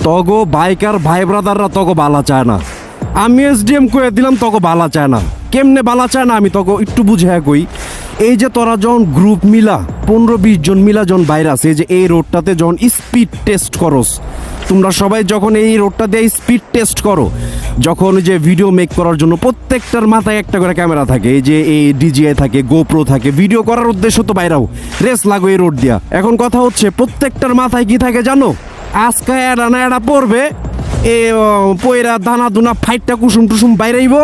তগো biker ভাই ব্রাদাররা তগো বালা চায় না। আমি এসডিএম কয়ে দিলাম তগো বালা চায় না। কেমনে বালা চায় না আমি তগো একটু বুঝে কই। এই যে তোরা যখন গ্রুপ মিলা 15-20 জন মিলা যখন বাইরে আছে, এই যে এই রোডটাতে যখন স্পিড টেস্ট করস, তোমরা সবাই যখন এই রোডটা দিয়ে স্পিড টেস্ট করো, যখন যে ভিডিও মেক করার জন্য প্রত্যেকটার মাথায় একটা করে ক্যামেরা থাকে, এই যে এই ডিজিআই থাকে, গোপ্রো থাকে, ভিডিও করার উদ্দেশ্য তো বাইরেও রেস লাগো এই রোড দিয়া। এখন কথা হচ্ছে প্রত্যেকটার মাথায় কি থাকে জানো? আজকে এডা না এডা পড়বে, এ পয়রা দানা দুনা ফাইটটা কুসুম টুসুম বাইরেইব,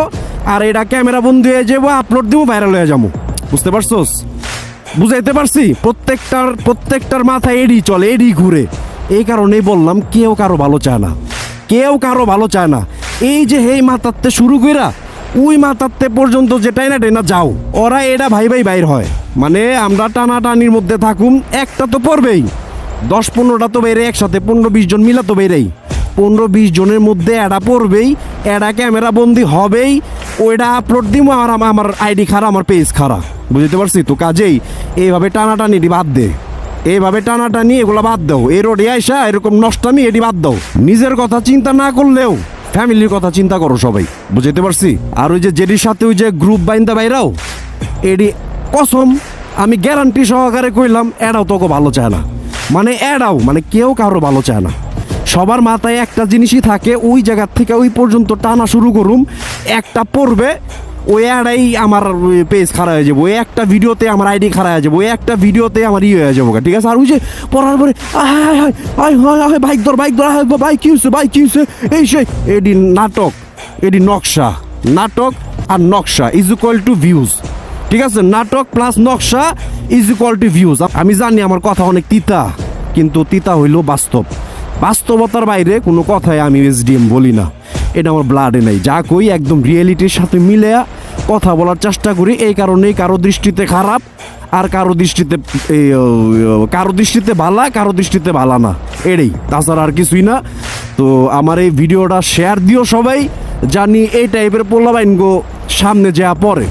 আর এটা ক্যামেরা বন্ধু হয়ে যাবো, আপলোড দিব, ভাইরাল হয়ে যাবো। বুঝতে পারছোস? বুঝাইতে পারছি? প্রত্যেকটার মাথায় এডি চলে, এডি ঘুরে। এই কারণেই বললাম কেউ কারো ভালো চায় না, কেউ কারো ভালো চায় না। এই যে হেই মাথাতে শুরু কইরা ওই মাথাতে পর্যন্ত যে টাইনা টাইনা যাও, ওরা এটা ভাই ভাই বাইর হয়। মানে আমরা টানাটানির মধ্যে থাকুম, একটা তো পড়বেই, 10-15টা তো বেড়ে একসাথে 15-20 জন মিলা তো বেড়েই, 15-20 জনের মধ্যে এডা পড়বেই, এডা ক্যামেরা বন্দি হবেই, ওইটা আপলোড দিব, আর আমার আইডি খারাপ, আমার পেজ খারাপ। বুঝতে পারছি তো? কাজেই এইভাবে টানাটানি বাদ দে, এইভাবে টানাটানি এগুলো বাদ দাও। এই রোডে আইসা এরকম নষ্টামি এটি বাদ দাও। নিজের কথা চিন্তা না করলেও ফ্যামিলির কথা চিন্তা করো সবাই। বুঝতে পারছি? আর ওই যে যেটির সাথে ওই যে গ্রুপ বাইন্দা বাইরাও, এডি কসম আমি গ্যারান্টি সহকারে কইলাম, এডাও তোকে ভালো চায় না। মানে এডাও মানে কেউ কারো ভালো চায় না। সবার মাথায় একটা জিনিসই থাকে, ওই জায়গার থেকে ওই পর্যন্ত টানা শুরু করুম, একটা পড়বে, ওই এডাই আমার পেজ খারাপ হয়ে যাবো, ওই একটা ভিডিওতে আমার আইডি খারাপ হয়ে যাবো, ওই একটা ভিডিওতে আমার হয়ে যাবো। ঠিক আছে? আর ওই যে পড়ার পরে বাইক ধর বাইক কি হচ্ছে এই সেই, এডি নাটক, এডি নকশা। নাটক আর নকশা ইজ ইকুয়াল টু ভিউজ। ঠিক আছে? নাটক প্লাস নকশা ইজ ইকুয়াল টু ভিউজ। আমি জানি আমার কথা অনেক তিতা, কিন্তু তিতা হইল বাস্তব। বাস্তবতার বাইরে কোনো কথাই আমি এসডিএম বলি না, এটা আমার ব্লাডে নেই। যা কই একদম রিয়েলিটির সাথে মিলে কথা বলার চেষ্টা করি। এই কারণেই কারো দৃষ্টিতে খারাপ, আর কারো দৃষ্টিতে ভালা, কারো দৃষ্টিতে ভালা না, এটাই, তাছাড়া আর কিছুই না। তো আমার এই ভিডিওটা শেয়ার দিও সবাই, জানি এই টাইপের পোলাবাইন গো সামনে যা পড়ে,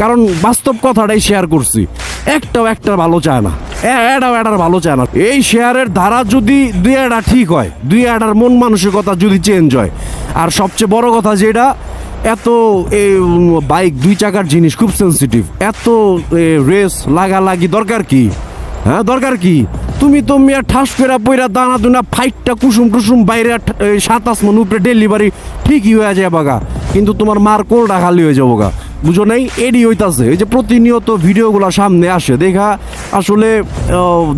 কারণ বাস্তব কথাটাই শেয়ার করছি। একটার ভালো চায় না, এটার ভালো চায় না। এই শেয়ারের ধারা যদি দুই একটা ঠিক হয়, দুই একটার মন মানসিকতা যদি চেঞ্জ হয়, আর সবচেয়ে বড় কথা যেটা, এত বাইক 2 চাকার জিনিস খুব সেন্সিটিভ, এত রেস লাগালাগি দরকার কি? হ্যাঁ দরকার কি? তুমি তো মিয়া ঠাস করে পইরা দানা দুনা ফাইটটা কুসুম টুসুম বাইরে 27 মন উপরে ডেলিভারি ঠিকই হয়ে যায় বাগা, কিন্তু তোমার মার কোলটা খালি হয়ে যাবো গা। বুঝো নাই? এডি হইতাছে। এই যে প্রতিনিয়ত ভিডিওগুলো সামনে আসে দেখা, আসলে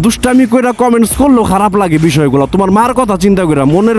দুষ্টামি কইরা কমেন্টস করলেও খারাপ লাগে বিষয়গুলো। তোমার মার কথা চিন্তা কইরা মনের